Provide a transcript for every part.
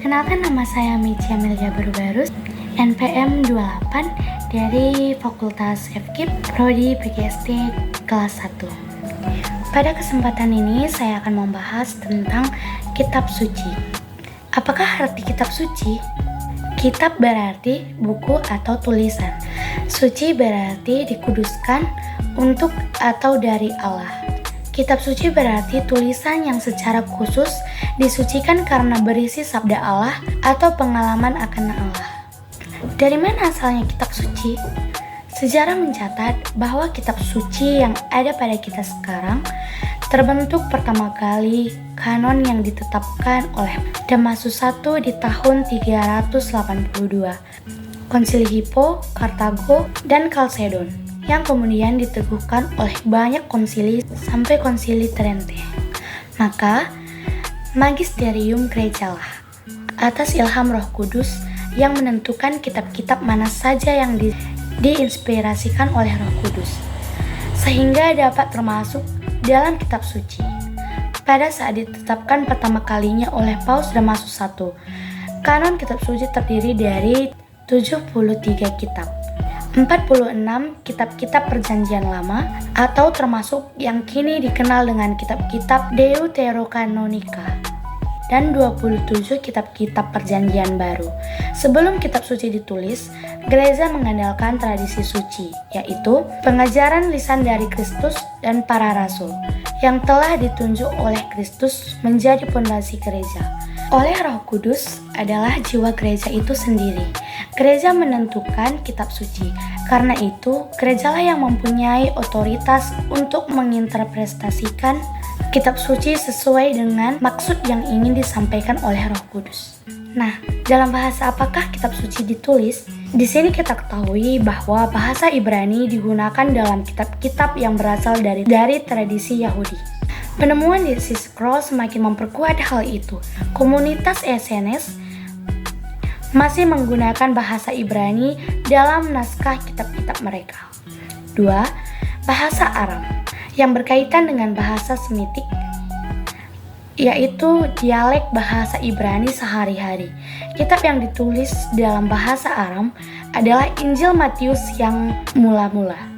Perkenalkan, nama saya Michi Amelia Barubarus, NPM 28 dari Fakultas FKIP, Prodi PGSD kelas 1. Pada kesempatan ini saya akan membahas tentang kitab suci. Apakah arti kitab suci? Kitab berarti buku atau tulisan. Suci berarti dikuduskan untuk atau dari Allah. Kitab suci berarti tulisan yang secara khusus disucikan karena berisi sabda Allah atau pengalaman akan Allah. Dari mana asalnya kitab suci? Sejarah mencatat bahwa kitab suci yang ada pada kita sekarang terbentuk pertama kali kanon yang ditetapkan oleh Damasus I di tahun 382, Konsili Hippo, Kartago, dan Kalsedon, yang kemudian diteguhkan oleh banyak konsili sampai Konsili Trente. Maka, magisterium gerejalah atas ilham Roh Kudus yang menentukan kitab-kitab mana saja yang diinspirasikan oleh Roh Kudus, sehingga dapat termasuk dalam kitab suci. Pada saat ditetapkan pertama kalinya oleh Paus Damasus I, kanon kitab suci terdiri dari 73 kitab. 46 kitab-kitab perjanjian lama atau termasuk yang kini dikenal dengan kitab-kitab Deuterokanonika, dan 27 kitab-kitab perjanjian baru. Sebelum kitab suci ditulis, gereja mengandalkan tradisi suci, yaitu pengajaran lisan dari Kristus dan para rasul yang telah ditunjuk oleh Kristus menjadi pondasi gereja. Oleh Roh Kudus adalah jiwa gereja itu sendiri. Gereja menentukan kitab suci. Karena itu, gerejalah yang mempunyai otoritas untuk menginterpretasikan kitab suci sesuai dengan maksud yang ingin disampaikan oleh Roh Kudus. Nah, dalam bahasa apakah kitab suci ditulis? Di sini kita ketahui bahwa bahasa Ibrani digunakan dalam kitab-kitab yang berasal dari tradisi Yahudi. Penemuan Dead Sea Scrolls semakin memperkuat hal itu. Komunitas SNS masih menggunakan bahasa Ibrani dalam naskah kitab-kitab mereka. 2. Bahasa Aram yang berkaitan dengan bahasa Semitik, yaitu dialek bahasa Ibrani sehari-hari. Kitab yang ditulis dalam bahasa Aram adalah Injil Matius yang mula-mula,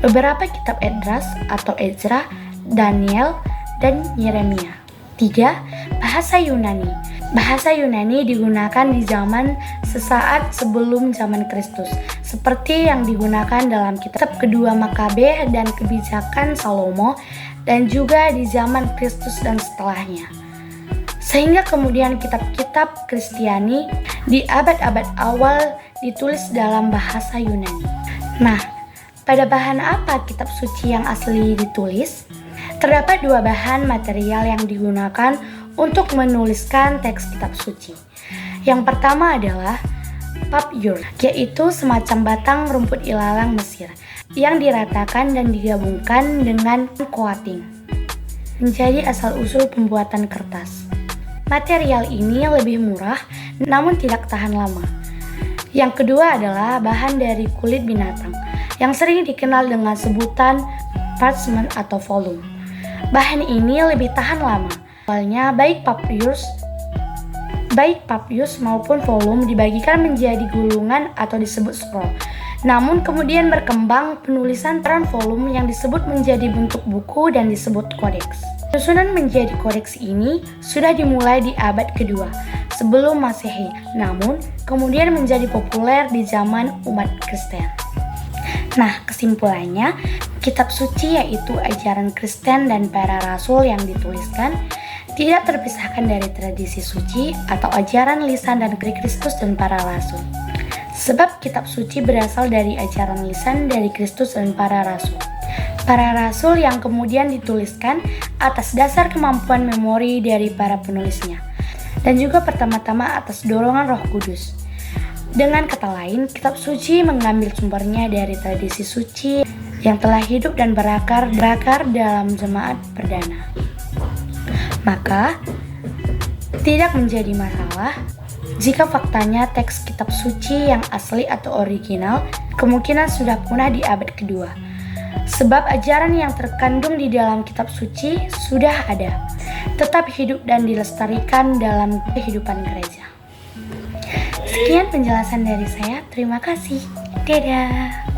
beberapa kitab Esdras atau Ezra, Daniel, dan Yeremia. 3. Bahasa Yunani. Bahasa Yunani digunakan di zaman sesaat sebelum zaman Kristus, seperti yang digunakan dalam kitab kedua Makabe dan kebijakan Salomo, dan juga di zaman Kristus dan setelahnya. Sehingga kemudian kitab-kitab Kristiani di abad-abad awal ditulis dalam bahasa Yunani. Nah, pada bahan apa kitab suci yang asli ditulis? Terdapat 2 bahan material yang digunakan untuk menuliskan teks kitab suci. Yang pertama adalah papyrus, yaitu semacam batang rumput ilalang Mesir yang diratakan dan digabungkan dengan coating menjadi asal-usul pembuatan kertas. Material ini lebih murah namun tidak tahan lama. Yang kedua adalah bahan dari kulit binatang yang sering dikenal dengan sebutan parchment atau volume. Bahan ini lebih tahan lama. Awalnya baik papyrus maupun volume dibagikan menjadi gulungan atau disebut scroll. Namun kemudian berkembang penulisan peran volume yang disebut menjadi bentuk buku dan disebut kodeks. Susunan menjadi kodeks ini sudah dimulai di abad kedua sebelum Masehi, namun kemudian menjadi populer di zaman umat Kristen. Nah, kesimpulannya, kitab suci yaitu ajaran Kristen dan para rasul yang dituliskan tidak terpisahkan dari tradisi suci atau ajaran lisan dan Kristus dan para rasul. Sebab kitab suci berasal dari ajaran lisan dari Kristus dan para rasul. Para rasul yang kemudian dituliskan atas dasar kemampuan memori dari para penulisnya, dan juga pertama-tama atas dorongan Roh Kudus. Dengan kata lain, kitab suci mengambil sumbernya dari tradisi suci yang telah hidup dan berakar dalam jemaat perdana. Maka, tidak menjadi masalah jika faktanya teks kitab suci yang asli atau original kemungkinan sudah punah di abad kedua. Sebab ajaran yang terkandung di dalam kitab suci sudah ada, tetap hidup dan dilestarikan dalam kehidupan gereja. Sekian penjelasan dari saya. Terima kasih. Dadah.